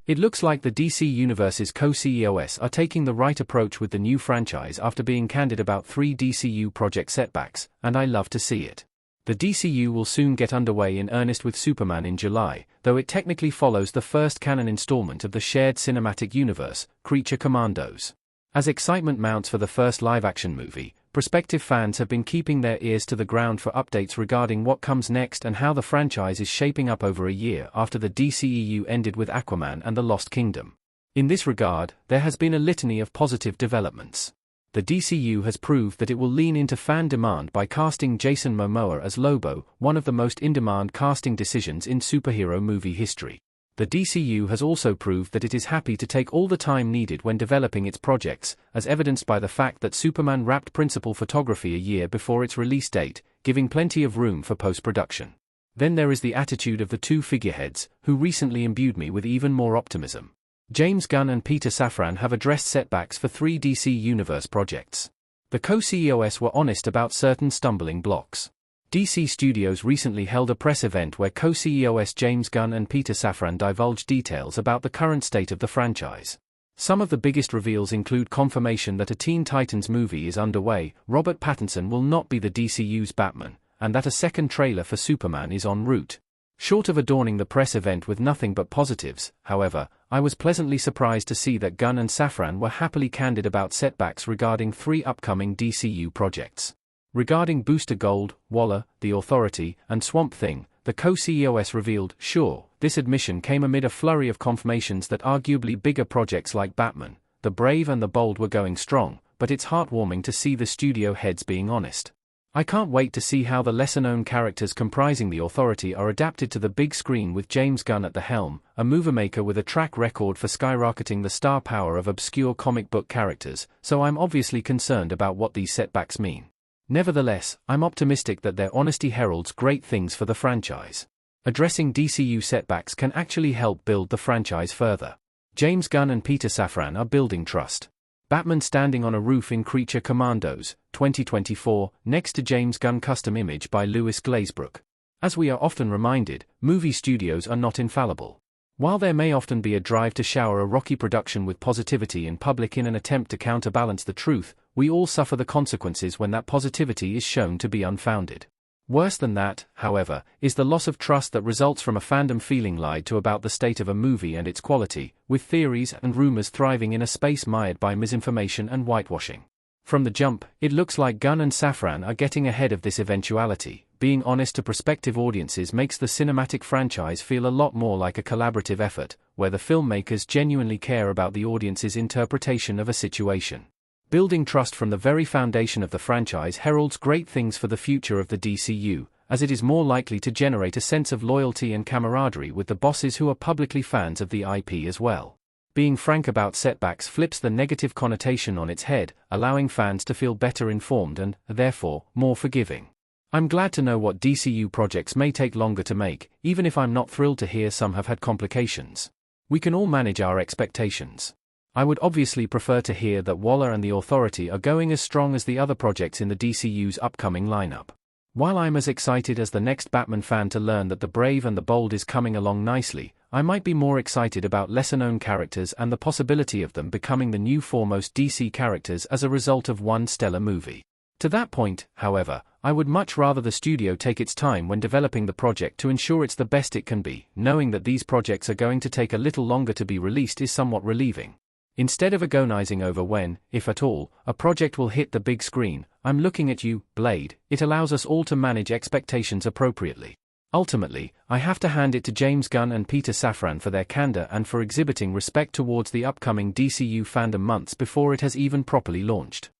It looks like the DC Universe's co-CEOs are taking the right approach with the new franchise after being candid about 3 DCU project setbacks, and I love to see it. The DCU will soon get underway in earnest with Superman in July, though it technically follows the first canon installment of the shared cinematic universe, Creature Commandos. As excitement mounts for the first live-action movie, prospective fans have been keeping their ears to the ground for updates regarding what comes next and how the franchise is shaping up over a year after the DCEU ended with Aquaman and the Lost Kingdom. In this regard, there has been a litany of positive developments. The DCU has proved that it will lean into fan demand by casting Jason Momoa as Lobo, one of the most in-demand casting decisions in superhero movie history. The DCU has also proved that it is happy to take all the time needed when developing its projects, as evidenced by the fact that Superman wrapped principal photography a year before its release date, giving plenty of room for post-production. Then there is the attitude of the two figureheads, who recently imbued me with even more optimism. James Gunn and Peter Safran have addressed setbacks for 3 DC Universe projects. The co-CEOs were honest about certain stumbling blocks. DC Studios recently held a press event where co-CEOs James Gunn and Peter Safran divulged details about the current state of the franchise. Some of the biggest reveals include confirmation that a Teen Titans movie is underway, Robert Pattinson will not be the DCU's Batman, and that a second trailer for Superman is en route. Short of adorning the press event with nothing but positives, however, I was pleasantly surprised to see that Gunn and Safran were happily candid about setbacks regarding 3 upcoming DCU projects. Regarding Booster Gold, Waller, The Authority, and Swamp Thing, the co-CEOs revealed, "Sure, this admission came amid a flurry of confirmations that arguably bigger projects like Batman, The Brave and the Bold were going strong, but it's heartwarming to see the studio heads being honest. I can't wait to see how the lesser-known characters comprising The Authority are adapted to the big screen with James Gunn at the helm, a movie-maker with a track record for skyrocketing the star power of obscure comic book characters, so I'm obviously concerned about what these setbacks mean. Nevertheless, I'm optimistic that their honesty heralds great things for the franchise. Addressing DCU setbacks can actually help build the franchise further. James Gunn and Peter Safran are building trust. Batman standing on a roof in Creature Commandos, 2024, next to James Gunn custom image by Louis Glazebrook. As we are often reminded, movie studios are not infallible. While there may often be a drive to shower a rocky production with positivity in public in an attempt to counterbalance the truth, we all suffer the consequences when that positivity is shown to be unfounded. Worse than that, however, is the loss of trust that results from a fandom feeling lied to about the state of a movie and its quality, with theories and rumors thriving in a space mired by misinformation and whitewashing. From the jump, it looks like Gunn and Safran are getting ahead of this eventuality. Being honest to prospective audiences makes the cinematic franchise feel a lot more like a collaborative effort, where the filmmakers genuinely care about the audience's interpretation of a situation. Building trust from the very foundation of the franchise heralds great things for the future of the DCU, as it is more likely to generate a sense of loyalty and camaraderie with the bosses who are publicly fans of the IP as well. Being frank about setbacks flips the negative connotation on its head, allowing fans to feel better informed and, therefore, more forgiving. I'm glad to know what DCU projects may take longer to make, even if I'm not thrilled to hear some have had complications. We can all manage our expectations. I would obviously prefer to hear that Waller and The Authority are going as strong as the other projects in the DCU's upcoming lineup. While I'm as excited as the next Batman fan to learn that The Brave and the Bold is coming along nicely, I might be more excited about lesser-known characters and the possibility of them becoming the new foremost DC characters as a result of one stellar movie. To that point, however, I would much rather the studio take its time when developing the project to ensure it's the best it can be. Knowing that these projects are going to take a little longer to be released is somewhat relieving. Instead of agonizing over when, if at all, a project will hit the big screen, I'm looking at you, Blade. It allows us all to manage expectations appropriately. Ultimately, I have to hand it to James Gunn and Peter Safran for their candor and for exhibiting respect towards the upcoming DCU fandom months before it has even properly launched.